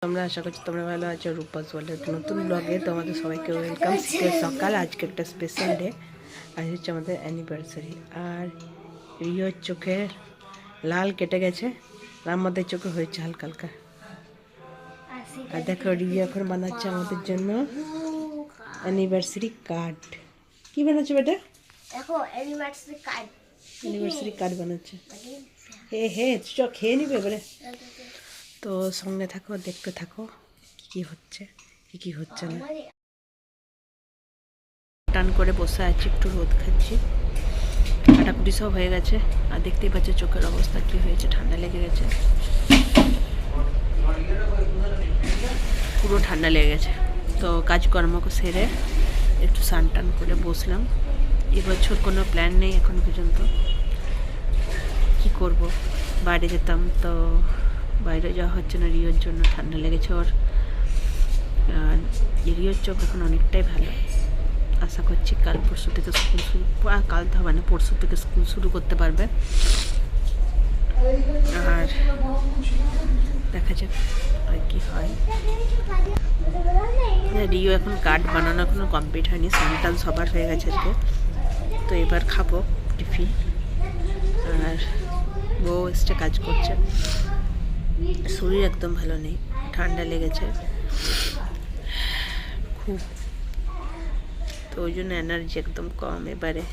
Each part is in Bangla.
তোমরা আশা করছি তোমরা ভালো আছো। রূপাস ওয়ার্ল্ডের নতুন ব্লগে তোমাদের সবাইকে ওয়েলকাম। শীতের সকাল, আজকে একটা স্পেশাল ডে, আজ হচ্ছে আমাদের অ্যানিভার্সারি। আর রিওর চোখে লাল কেটে গেছে, আমাদের চোখে হয়েছে হালকা হালকা। আর দেখো রিও এখন বানাচ্ছে আমাদের জন্য অ্যানিভার্সারি কার্ড। কি বানাচ্ছে বেটা? দেখো অ্যানিভার্সারি কার্ড, অ্যানিভার্সারি কার্ড বানাচ্ছে। হে হে চোখ খেয়ে নিবে এবারে। তো সঙ্গে থাকো, দেখতে থাকো কি হচ্ছে কি হচ্ছে না। টান করে বসে আছি, একটু রোদ খাচ্ছি, কাটাকুটি সব হয়ে গেছে। আর দেখতেই পাচ্ছি চোখের অবস্থা কি হয়েছে, ঠান্ডা লেগে গেছে, পুরো ঠান্ডা লেগে গেছে। তো কাজকর্ম সেরে একটু স্নান টান করে বসলাম। এবছর কোনো প্ল্যান নেই এখন পর্যন্ত, কি করব, বাইরে যেতাম তো বাইরে যাওয়া হচ্ছে না রিওর জন্য, ঠান্ডা লেগেছে ওর। আর রিওর চোখ এখন অনেকটাই ভালো, আশা করছি কাল পরশু থেকে স্কুল শুরু, কাল তো হবে না, পরশু থেকে স্কুল শুরু করতে পারবে। আর দেখা যাক আর কি হয়। রিও এখন কার্ড বানানো এখনো কমপ্লিট হয়নি, স্নান সবার হয়ে গেছে আজকে। তো এবার খাবো টিফিন। আর বউ এসছে, কাজ করছে, শরীর একদম ভালো নেই, ঠান্ডা লেগেছে খুব, তো ওই জন্য এনার্জি একদম কম এবারে।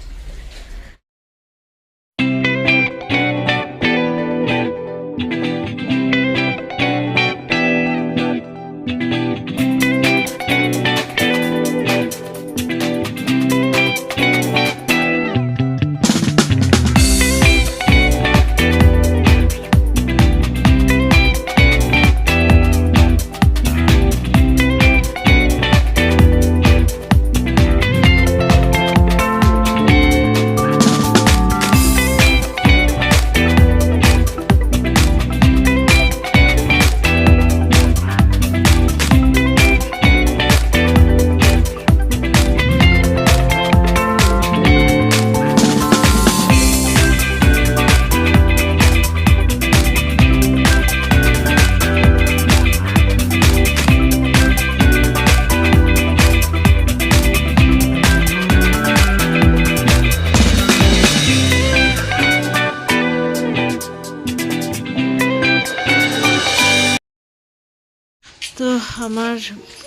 তো আমার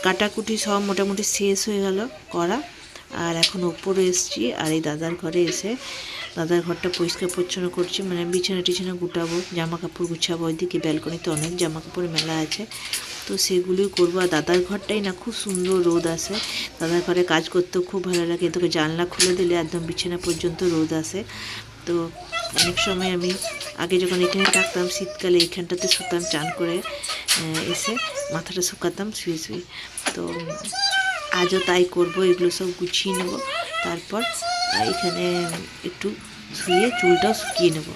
কাটাকুটি সব মোটামুটি শেষ হয়ে গেল করা। আর এখন ওপরে এসেছি, আর এই দাদার ঘরে এসে দাদার ঘরটা পরিষ্কার পরিচ্ছন্ন করছি, মানে বিছানা টিছানা গুটাবো, জামা কাপড় গুছাবো। ওইদিকে ব্যালকনিতে অনেক জামা কাপড় মেলা আছে, তো সেগুলোই করবো। আর দাদার ঘরটাই না খুব সুন্দর রোদ আসে, দাদার ঘরে কাজ করতেও খুব ভালো লাগে। তোকে জানলা খুলে দিলে একদম বিছানা পর্যন্ত রোদ আসে। তো অনেক সময় আমি আগে যখন এখানে থাকতাম শীতকালে এইখানটাতে শুতাম, চান করে এসে মাথাটা শুকাতাম শুয়ে শুয়ে। তো আজও তাই করব, এগুলো সব গুছিয়ে নেব, তারপর এখানে একটু শুয়ে চুলটাও শুকিয়ে নেব।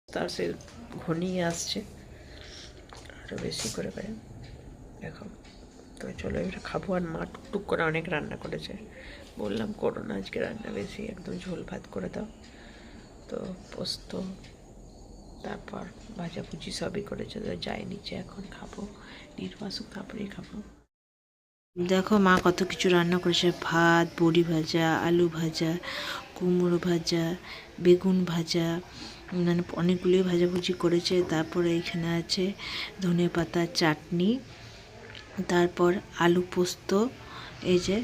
তার সে ঘনিয়ে আসছে আরও বেশি করে করে দেখো। তো চলো এবার খাবো। আর মা টুকটুক করে অনেক রান্না করেছে, বললাম করো না আজকে রান্না বেশি, একদম ঝোল ভাত করে দাও। তো পোস্ত, তারপর ভাজাভুজি সবই করেছে। তো যাই নিচে এখন খাবো, নির্বাসুক তারপরেই খাবো। দেখো মা কত কিছু রান্না করেছে, ভাত, বড়ি ভাজা, আলু ভাজা, কুমড়ো ভাজা, বেগুন ভাজা, মানে অনেকগুলোই ভাজাভুজি করেছে। তারপরে এখানে আছে ধনেপাতা চাটনি, তারপর আলু পোস্ত, এই যে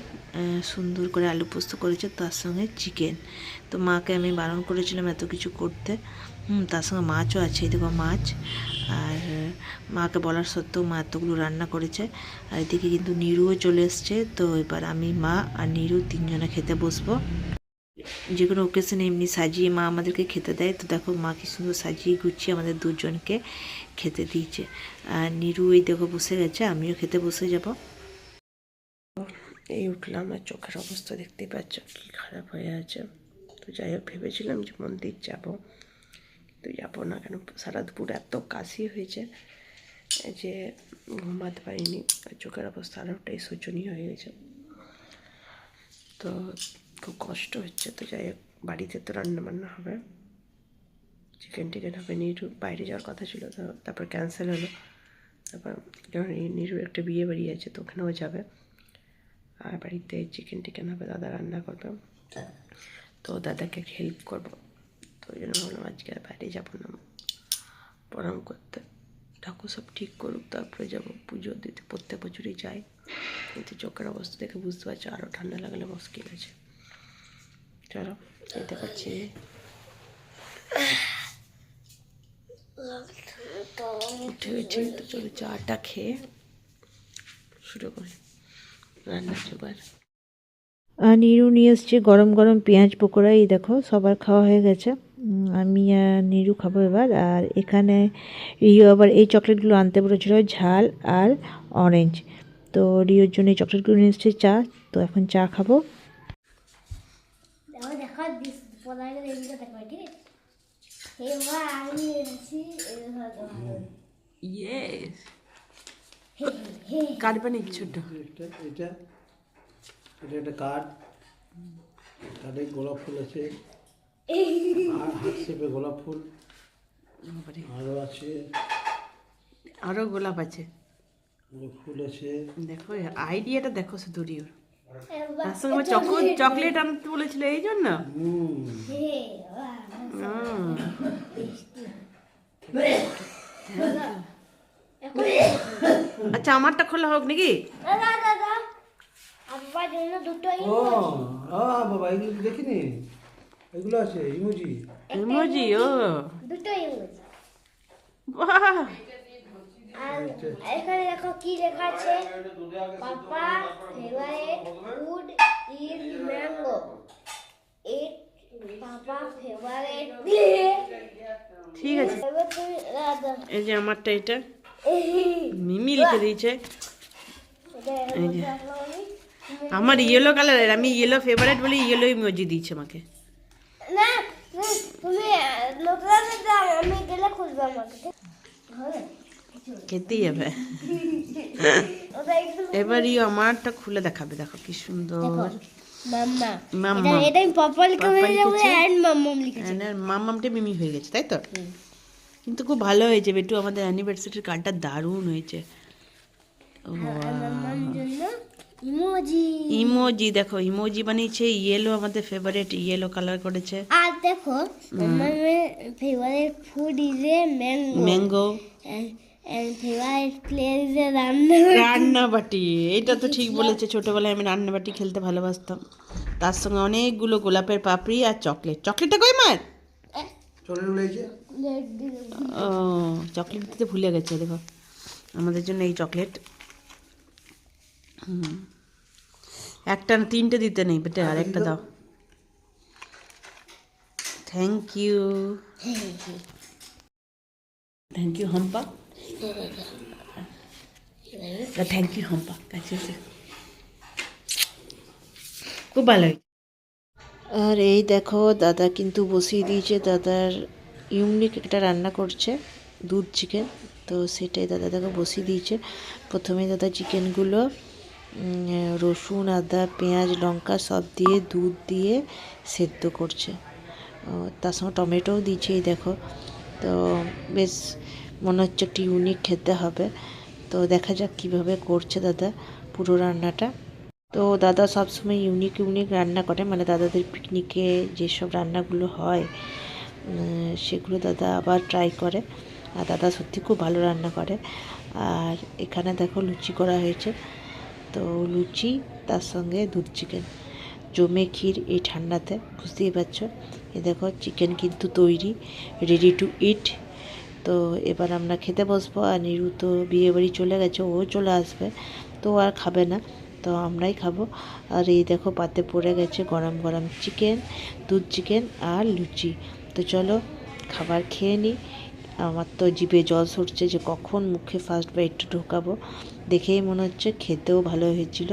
সুন্দর করে আলু পোস্ত করেছে, তার সঙ্গে চিকেন। তো মাকে আমি বারণ করেছিলাম এত কিছু করতে, তার সঙ্গে মাছও আছে, এই দেখো মাছ। আর মাকে বলার সত্ত্বেও মা এতগুলো রান্না করেছে। আর এদিকে কিন্তু নিরুও চলে এসছে। তো এবার আমি, মা আর নিরু তিনজনে খেতে বসবো। যে কোনো ওকেশনে এমনি সাজিয়ে মা আমাদেরকে খেতে দেয়। তো দেখো মা কি সুন্দর সাজিয়ে গুছিয়ে আমাদের দুজনকে খেতে দিয়েছে। আর নিরু এই দেখো বসে গেছে, আমিও খেতে বসে যাব। এই উঠলাম, আর চোখের অবস্থা দেখতেই পাচ্ছ কি খারাপ হয়ে আছে। তো যাই হোক, ভেবেছিলাম যে মন্দির যাব, কিন্তু যাবো না। কেন, সারা দুপুর এত কাশি হয়েছে যে ঘুমাতে পারিনি, আর চোখের অবস্থা আরোটাই শোচনীয় হয়ে গেছে। তো খুব কষ্ট হচ্ছে। তো যাই হোক, বাড়িতে তো রান্না বান্না হবে, চিকেন টিকেন হবে। নিরু বাইরে যাওয়ার কথা ছিল, তো তারপর ক্যান্সেল হলো। তারপর যখন নিরুর একটা বিয়ে বাড়ি আছে, তো ওখানেও যাবে। আর বাড়িতে চিকেন টিকেন হবে, দাদা রান্না করবে, তো দাদাকে হেল্প করবো। তো ওই জন্য ভাবলাম আজকে আর বাইরে যাবো না, প্রণাম করতে। ঠাকুর সব ঠিক করুক, তারপরে যাবো পুজো দিতে। প্রত্যেক বছরই যাই, কিন্তু চোখের অবস্থা দেখে বুঝতে পারছি আরও ঠান্ডা লাগলে মুশকিল আছে। চলো, এই দেখাচ্ছি। উঠে গেছি, তো চলো চাটা খেয়ে শুরু করি রান্নার জোগাড়। আর নিরু নিয়ে এসছে গরম গরম পেঁয়াজ পকোড়া। এই দেখো সবার খাওয়া হয়ে গেছে, আমি আর নিরু খাবো এবার। আর এখানে রিও আবার এই চকলেটগুলো আনতে বলেছিল, ঝাল আর অরেঞ্জ। তো রিওর জন্য এই চকলেটগুলো নিয়ে এসছে, চা। তো এখন চা খাবো। দেখো দেখো দিস পড়া গেলে এদিকে দেখো ঠিক আছে। এবার আমি এসেছি ইয়েস, কাটবে না ছোট। এটা এটা এটা একটা কার্ড, কার্ডে গোলাপ ফুল আছে, আর হাত শেপে গোলাপ ফুল আরও আছে, আরও গোলাপ আছে, ফুল আছে। দেখো আইডিয়াটা দেখো শুধু রিওর। তার সঙ্গে আবার চকলেট আনতে বলেছিল, এই জন্য। আচ্ছা, আমারটা খোলা হোক নাকি? দাদা দাদা আব্বার জন্য দুটোই ও বাবা, এগুলো দেখিনি, এগুলো আছে ইমোজি। ইমোজি, ও দুটোই ইংরেজি। বাহ, আর এখানে দেখো কি লেখা আছে, papa favourite food is mango. It papa favourite. ঠিক আছে। এবার তুমি দাদা এই যে আমারটা, এটা মিমি লিখে দিয়েছে। এই যে আমার ইয়েলো কালারের, আমি ইয়েলো ফেভারিট বলে ইয়েলো ইমোজি দিয়েছে আমাকে। না তুমি নতুন দাও, আমি গেলে খুঁজবো আমাকে হবে খেতেই হবে। ওটা একটু এবারই আমারটা খুলে দেখাবে, দেখো কি সুন্দর। মাম্মা মাম্মা, এটা আমি পাপা লিখে পাপা হয়ে যাবে, লিখেছে। এন্ড মাম্মাম লিখেছে। মামামটা মিমি হয়ে গেছে, তাই তো? কিন্তু খুব ভালো হয়েছে বেটু, আমাদের অ্যানিভার্সারির কার্ডটা দারুণ হয়েছে। আর মাম্মার জন্য ইমোজি। ইমোজি, দেখো ইমোজি বানিয়েছে, ইয়েলো আমাদের ফেভারিট, ইয়েলো কালার করেছে। আর দেখো মাম্মার favourite food is a mango, mango, and favourite place is a রান্না। রান্নাবাটি, এটা তো ঠিক বলেছে। ছোটবেলায় আমি রান্নাবাটি খেলতে ভালোবাসতাম, তার সঙ্গে অনেকগুলো গোলাপের পাপড়ি আর চকলেট। চকলেটটা কই মার? চলে রয়েছে। ও, চকলেট দিতে ভুলে গেছে, দেখো আমাদের জন্য এই চকলেট। একটা না, তিনটে দিতে নেই বেটে, আর একটা দাও। থ্যাংক ইউ, থ্যাংক ইউ হাম্পা, থ্যাংক ইউ হাম্পা। কাছে খুব ভালো হয়েছে। আর এই দেখো দাদা কিন্তু বসিয়ে দিয়েছে, দাদার ইউনিক একটা রান্না করছে, দুধ চিকেন। তো সেটাই দাদা দেখো বসিয়ে দিয়েছে। প্রথমে দাদা চিকেনগুলো রসুন, আদা, পেঁয়াজ, লঙ্কা সব দিয়ে দুধ দিয়ে সেদ্ধ করছে। তার সঙ্গে টমেটোও দিয়েছে, এই দেখো। তো বেশ মনে হচ্ছে একটু ইউনিক খেতে হবে। তো দেখা যাক কীভাবে করছে দাদা। পুরো রান্নাটা। তো দাদা সবসময় ইউনিক ইউনিক রান্না করে, মানে দাদাদের পিকনিকে যেসব রান্নাগুলো হয় সেগুলো দাদা আবার ট্রাই করে। আর দাদা সত্যি খুব ভালো রান্না করে। আর এখানে দেখো লুচি করা হয়েছে, তো লুচি তার সঙ্গে দুধ চিকেন, জমে ক্ষীর এই ঠান্ডাতে, বুঝতেই পারছো। এ দেখো চিকেন কিন্তু তৈরি, রেডি টু ইট। তো এবার আমরা খেতে বসবো। আর নিরু তো বিয়ে বাড়ি চলে গেছে, ও চলে আসবে, তো আর খাবে না, তো আমরাই খাবো। আর এই দেখো পাতে পড়ে গেছে গরম গরম চিকেন, দুধ চিকেন আর লুচি। তো চলো খাবার খেয়ে নিই। আমার তো জিভে জল সরছে যে কখন মুখে ফার্স্ট বাইটটা ঢোকাবো। দেখেই মনে হচ্ছে খেতেও ভালো হয়েছিল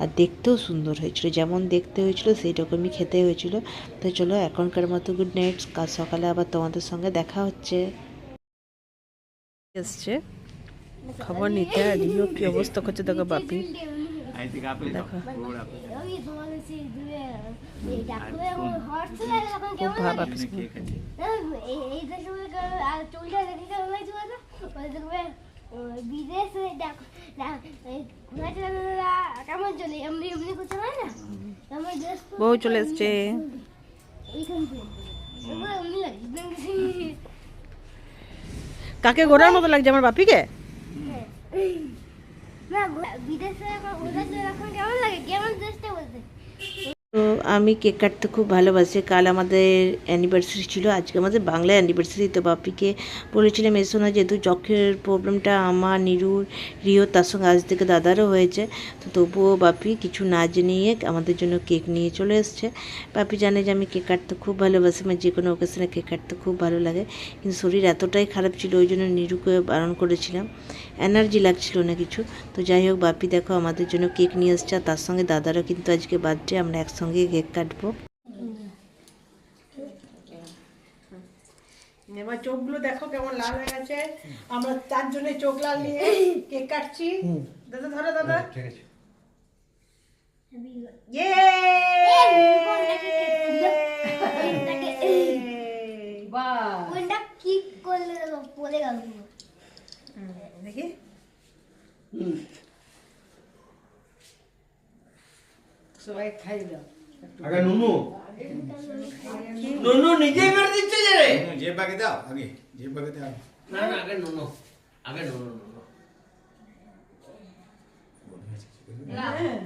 আর দেখতেও সুন্দর হয়েছিল, যেমন দেখতে হয়েছিল সেই রকমই খেতে হয়েছিল। তো চলো এখনকার মতো গুড নাইট, কাল সকালে আবার তোমাদের সঙ্গে দেখা হচ্ছে। এসছে খবর নিতে, আর রিও কি অবস্থা করছে দেখো বাপি, দেখো খুব ভাব আপনি। বিদেশে কেমন চলে এমনি এমনি করতে পারে না, আমার ড্রেস বউ চলে এসছে। এইখান থেকে এমনি লাগে কাকে ঘোরার মতো লাগছে আমার বাপিকে। না বিদেশে এখন কেমন লাগে, কেমন ড্রেসটা বলতে। তো আমি কেক কাটতে খুব ভালোবাসি। কাল আমাদের অ্যানিভার্সারি ছিল, আজকে আমাদের বাংলা অ্যানিভার্সারি। তো বাপিকে বলেছিলাম এসো না, যেহেতু চোখের প্রবলেমটা আমার, নিরুর, রিও, তার সঙ্গে আজ থেকে দাদারও হয়েছে। তো তবুও বাপি কিছু না জেনিয়ে আমাদের জন্য কেক নিয়ে চলে এসছে। বাপি জানে যে আমি কেক কাটতে খুব ভালোবাসি, মানে যে কোনো ওকেশনে কেক কাটতে খুব ভালো লাগে। কিন্তু শরীর এতটাই খারাপ ছিল, ওই জন্য নিরুকে বারণ করেছিলাম, এনার্জি লাগছিল না কিছু। তো যাই হোক বাপি দেখো আমাদের জন্য কেক নিয়ে এসছে, আর তার সঙ্গে দাদারও কিন্তু আজকে বার্থডে, আমরা একসঙ্গে কেক কাটবো। এবার চোখগুলো দেখো কেমন লাল হয়ে গেছে, আমরা চারজনে চোখ লাল নিয়ে কেক কাটছি। দাদা ধরো দাদা, ঠিক আছে। ইয়ে কোনটা কি করলে পড়ে গেল। দেখি সবাই খাই দাও। আগে নুনু নিজে করে দিচ্ছে যে রে, যে বাগে দাও, আগে যে বাগে দাও। না না আগে নুনু, আগে নুনু নুনু।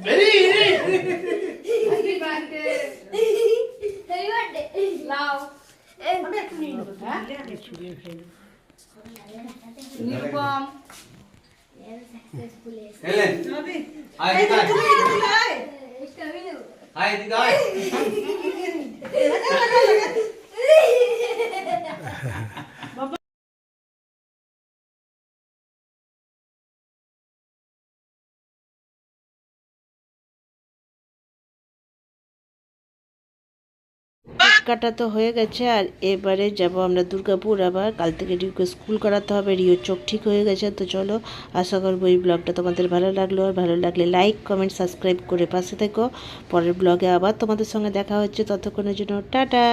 Ready ready. Happy birthday, happy birthday লাও। আমি একটু নিয়ে নেবো, হ্যাঁ নিউবম সাকসেসফুল এলেন নবী আয় এই আয় তুমি এদিকে আয়। কামিনু আয় দিদা আয়। কেক কাটা তো হয়ে গেছে, আর এবারে যাব আমরা দুর্গাপুর। আবার কাল থেকে রিওকে স্কুল করাতে হবে, রিওর চোখ ঠিক হয়ে গেছে। তো চলো, আশা করবো এই ব্লগটা তোমাদের ভালো লাগলো, আর ভালো লাগলে লাইক কমেন্ট সাবস্ক্রাইব করে পাশে থেকো। পরের ব্লগে আবার তোমাদের সঙ্গে দেখা হচ্ছে, ততক্ষণের জন্য টাটা।